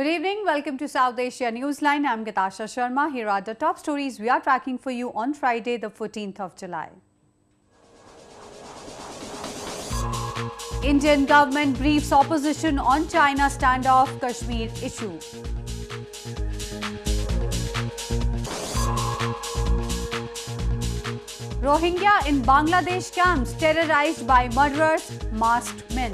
Good evening. Welcome to South Asia Newsline. I'm Asia Sharma. Here are the top stories we are tracking for you on Friday, the 14th of July. Indian government briefs opposition on China standoff Kashmir issue. Rohingya in Bangladesh camps terrorized by murderers, masked men.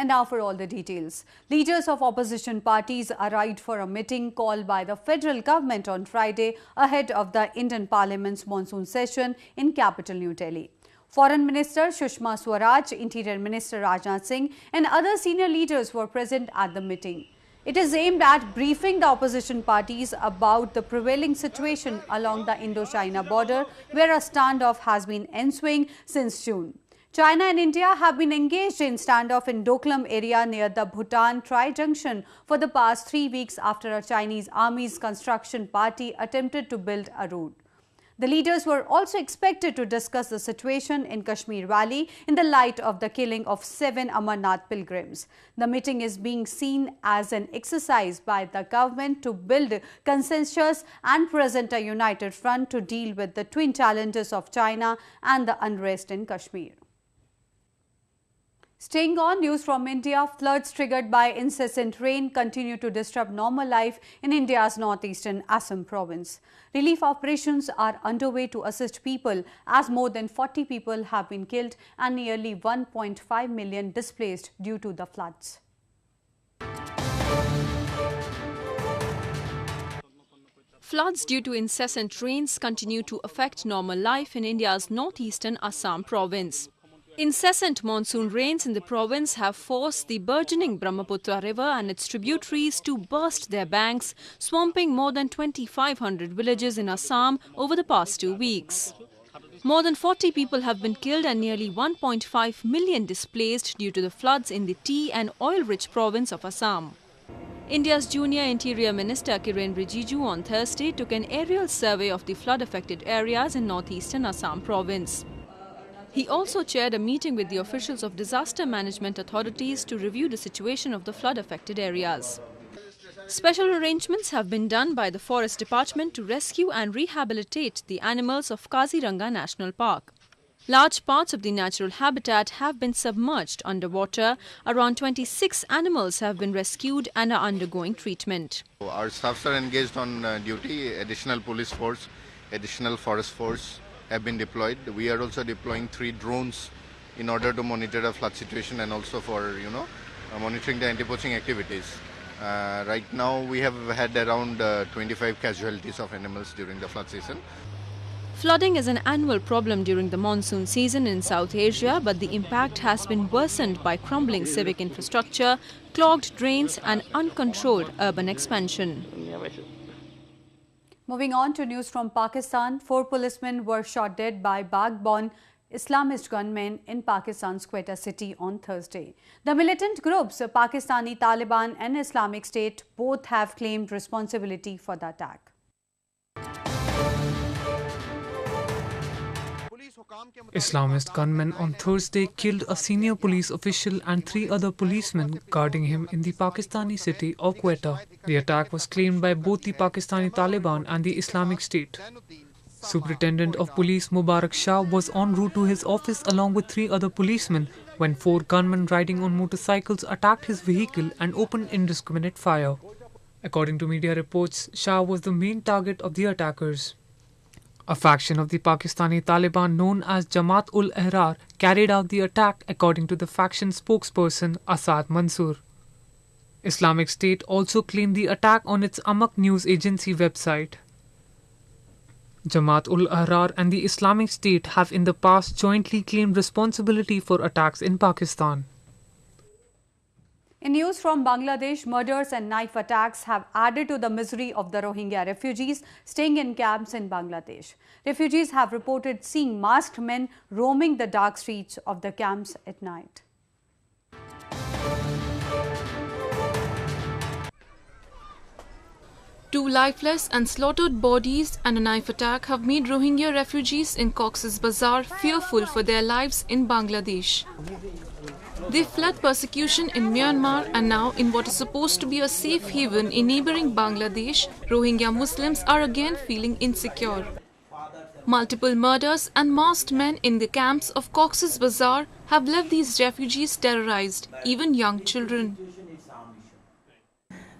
And now for all the details. Leaders of opposition parties arrived for a meeting called by the federal government on Friday ahead of the Indian Parliament's monsoon session in capital New Delhi. Foreign Minister Sushma Swaraj, Interior Minister Rajnath Singh and other senior leaders were present at the meeting. It is aimed at briefing the opposition parties about the prevailing situation along the Indo-China border, where a standoff has been ensuing since June. China and India have been engaged in standoff in Doklam area near the Bhutan Tri-Junction for the past 3 weeks after a Chinese army's construction party attempted to build a road. The leaders were also expected to discuss the situation in Kashmir Valley in the light of the killing of 7 Amarnath pilgrims. The meeting is being seen as an exercise by the government to build consensus and present a united front to deal with the twin challenges of China and the unrest in Kashmir. Staying on, news from India, floods triggered by incessant rain continue to disrupt normal life in India's northeastern Assam province. Relief operations are underway to assist people as more than 40 people have been killed and nearly 1.5 million displaced due to the floods. Floods due to incessant rains continue to affect normal life in India's northeastern Assam province. Incessant monsoon rains in the province have forced the burgeoning Brahmaputra river and its tributaries to burst their banks, swamping more than 2,500 villages in Assam over the past 2 weeks. More than 40 people have been killed and nearly 1.5 million displaced due to the floods in the tea and oil-rich province of Assam. India's junior Interior Minister Kiren Rijiju on Thursday took an aerial survey of the flood-affected areas in northeastern Assam province. He also chaired a meeting with the officials of disaster management authorities to review the situation of the flood-affected areas. Special arrangements have been done by the Forest Department to rescue and rehabilitate the animals of Kaziranga National Park. Large parts of the natural habitat have been submerged underwater. Around 26 animals have been rescued and are undergoing treatment. Our staffs are engaged on duty. Additional police force, additional forest force have been deployed. We are also deploying 3 drones in order to monitor the flood situation and also for monitoring the anti-poaching activities. Right now we have had around 25 casualties of animals during the flood season. Flooding is an annual problem during the monsoon season in South Asia, but the impact has been worsened by crumbling civic infrastructure, clogged drains and uncontrolled urban expansion. Moving on to news from Pakistan, 4 policemen were shot dead by bike-borne Islamist gunmen in Pakistan's Quetta city on Thursday. The militant groups, Pakistani Taliban and Islamic State, both have claimed responsibility for the attack. Islamist gunmen on Thursday killed a senior police official and 3 other policemen guarding him in the Pakistani city of Quetta. The attack was claimed by both the Pakistani Taliban and the Islamic State. Superintendent of Police Mubarak Shah was en route to his office along with 3 other policemen when 4 gunmen riding on motorcycles attacked his vehicle and opened indiscriminate fire. According to media reports, Shah was the main target of the attackers. A faction of the Pakistani Taliban known as Jamaat-ul-Ahrar carried out the attack, according to the faction spokesperson Asad Mansoor. Islamic State also claimed the attack on its Amaq news agency website. Jamaat-ul-Ahrar and the Islamic State have in the past jointly claimed responsibility for attacks in Pakistan. In news from Bangladesh, murders and knife attacks have added to the misery of the Rohingya refugees staying in camps in Bangladesh. Refugees have reported seeing masked men roaming the dark streets of the camps at night. Two lifeless and slaughtered bodies and a knife attack have made Rohingya refugees in Cox's Bazar fearful for their lives in Bangladesh. They fled persecution in Myanmar and now, in what is supposed to be a safe haven in neighboring Bangladesh, Rohingya Muslims are again feeling insecure. Multiple murders and masked men in the camps of Cox's Bazar have left these refugees terrorized, even young children.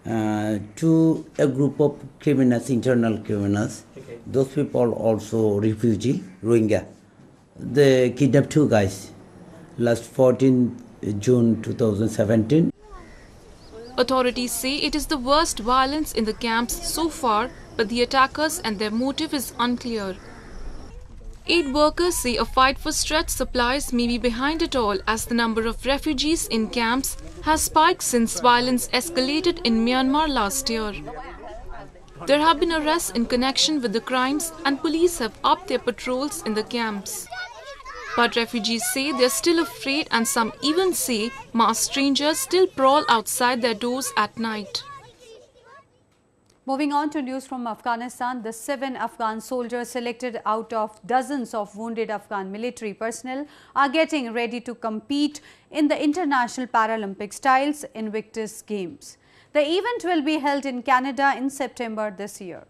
To a group of criminals, internal criminals, those people also refugee, Rohingya. They kidnapped 2 guys last 14 June 2017. Authorities say it is the worst violence in the camps so far, but the attackers and their motive is unclear. Aid workers say a fight for stretched supplies may be behind it all, as the number of refugees in camps has spiked since violence escalated in Myanmar last year. There have been arrests in connection with the crimes and police have upped their patrols in the camps. But refugees say they are still afraid, and some even say masked strangers still prowl outside their doors at night. Moving on to news from Afghanistan, the 7 Afghan soldiers selected out of dozens of wounded Afghan military personnel are getting ready to compete in the International Paralympic Styles Invictus Games. The event will be held in Canada in September this year.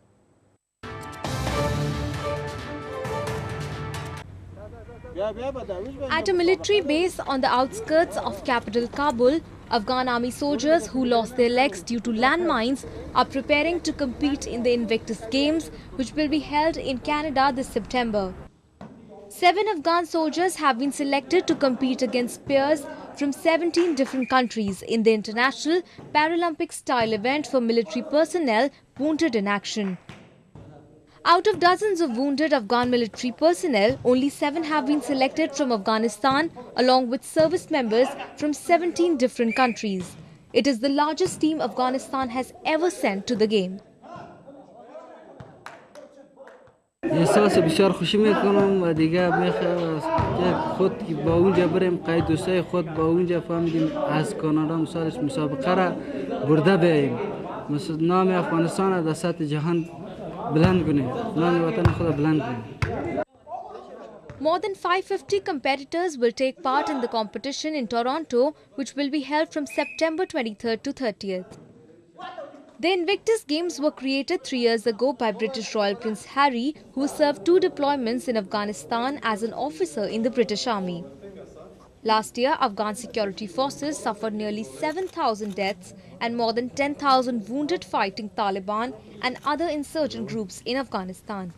At a military base on the outskirts of capital Kabul, Afghan army soldiers who lost their legs due to landmines are preparing to compete in the Invictus Games, which will be held in Canada this September. 7 Afghan soldiers have been selected to compete against peers from 17 different countries in the International Paralympic Style event for military personnel wounded in action. Out of dozens of wounded Afghan military personnel, only 7 have been selected from Afghanistan, along with service members from 17 different countries. It is the largest team Afghanistan has ever sent to the game. احساس بسیار خوشی میکنم و دیگه خود با اونجا بریم قید دوستای خود با اونجا فهمیدیم از کانادا مثالش مسابقه را برده بیاییم نام افغانستان در سطح جهان بلند کنیم نام وطن خود بلند کنیم. More than 550 competitors will take part in the competition in Toronto, which will be held from September 23rd to 30th. The Invictus Games were created 3 years ago by British Royal Prince Harry, who served 2 deployments in Afghanistan as an officer in the British Army. Last year, Afghan security forces suffered nearly 7,000 deaths and more than 10,000 wounded fighting Taliban and other insurgent groups in Afghanistan.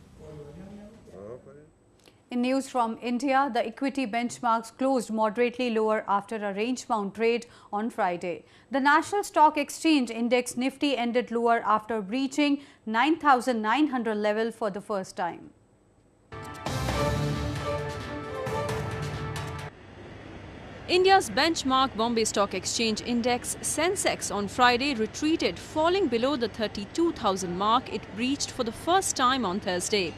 In news from India, the equity benchmarks closed moderately lower after a range-bound trade on Friday. The National Stock Exchange Index Nifty ended lower after breaching 9,900 level for the first time. India's benchmark Bombay Stock Exchange Index Sensex on Friday retreated, falling below the 32,000 mark it breached for the first time on Thursday.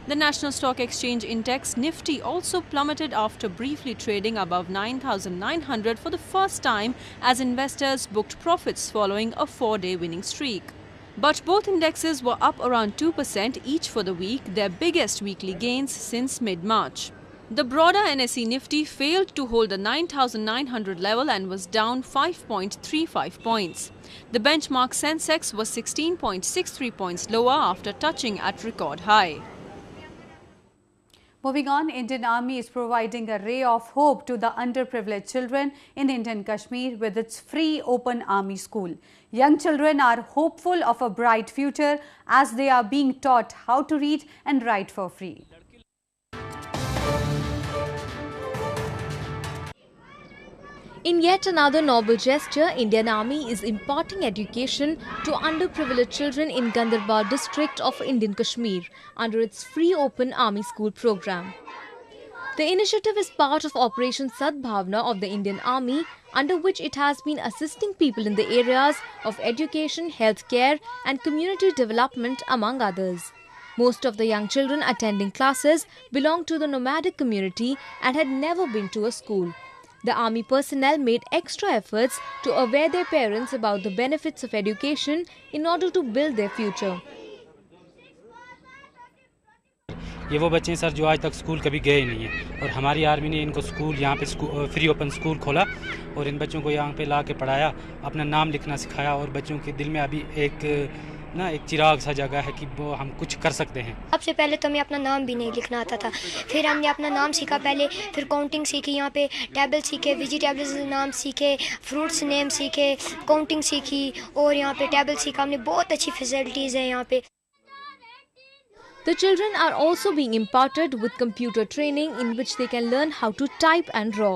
The National Stock Exchange Index Nifty also plummeted after briefly trading above 9,900 for the first time as investors booked profits following a 4-day winning streak. But both indexes were up around 2% each for the week, their biggest weekly gains since mid-March. The broader NSE Nifty failed to hold the 9,900 level and was down 5.35 points. The benchmark Sensex was 16.63 points lower after touching at record high. Moving on, Indian Army is providing a ray of hope to the underprivileged children in Indian Kashmir with its free open army school. Young children are hopeful of a bright future as they are being taught how to read and write for free. In yet another noble gesture, Indian Army is imparting education to underprivileged children in Ganderbal district of Indian Kashmir under its free open army school program. The initiative is part of Operation Sadbhavna of the Indian Army, under which it has been assisting people in the areas of education, healthcare and community development, among others. Most of the young children attending classes belong to the nomadic community and had never been to a school. The army personnel made extra efforts to aware their parents about the benefits of education in order to build their future. ये वो बच्चे हैं sir जो आज तक school कभी गए नहीं हैं, और हमारी आर्मी ने इनको स्कूल यहाँ पे फ्री ओपन स्कूल खोला और इन बच्चों को यहाँ पे ला के पढ़ाया, अपना नाम लिखना सिखाया, और बच्चों के दिल में अभी एक चिराग सा जगह है कि वो हम कुछ कर सकते हैं। सबसे पहले तो हमें अपना नाम भी नहीं लिखना आता था, फिर हमने अपना नाम सीखा पहले, फिर काउंटिंग सीखी, यहाँ पे टेबल सीखे, वेजिटेबल्स नाम सीखे, फ्रूट्स नेम सीखे, काउंटिंग सीखी और यहाँ पे टेबल सीखा हमने। बहुत अच्छी फैसिलिटीज़ हैं यहाँ पे। The children are also being imparted with computer training in which they can learn how to type and draw.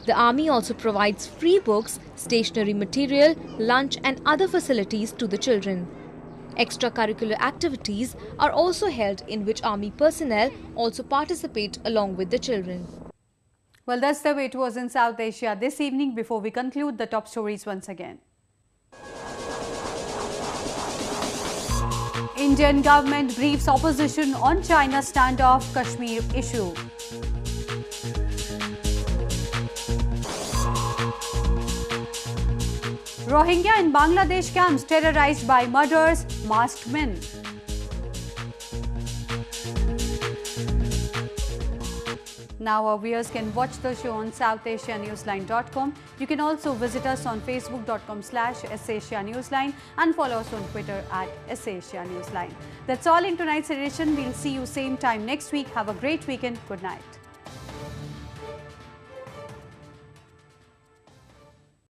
The army also provides free books, stationery material, lunch and other facilities to the children. Extracurricular activities are also held in which army personnel also participate along with the children. Well, that's the way it was in South Asia this evening. Before we conclude, the top stories once again. Indian government briefs opposition on China standoff Kashmir issue. Rohingya in Bangladesh camps terrorized by murders, masked men. Now our viewers can watch the show on SouthAsiaNewsline.com. You can also visit us on Facebook.com/SAsiaNewsline and follow us on Twitter @SAsiaNewsline. That's all in tonight's edition. We'll see you same time next week. Have a great weekend. Good night.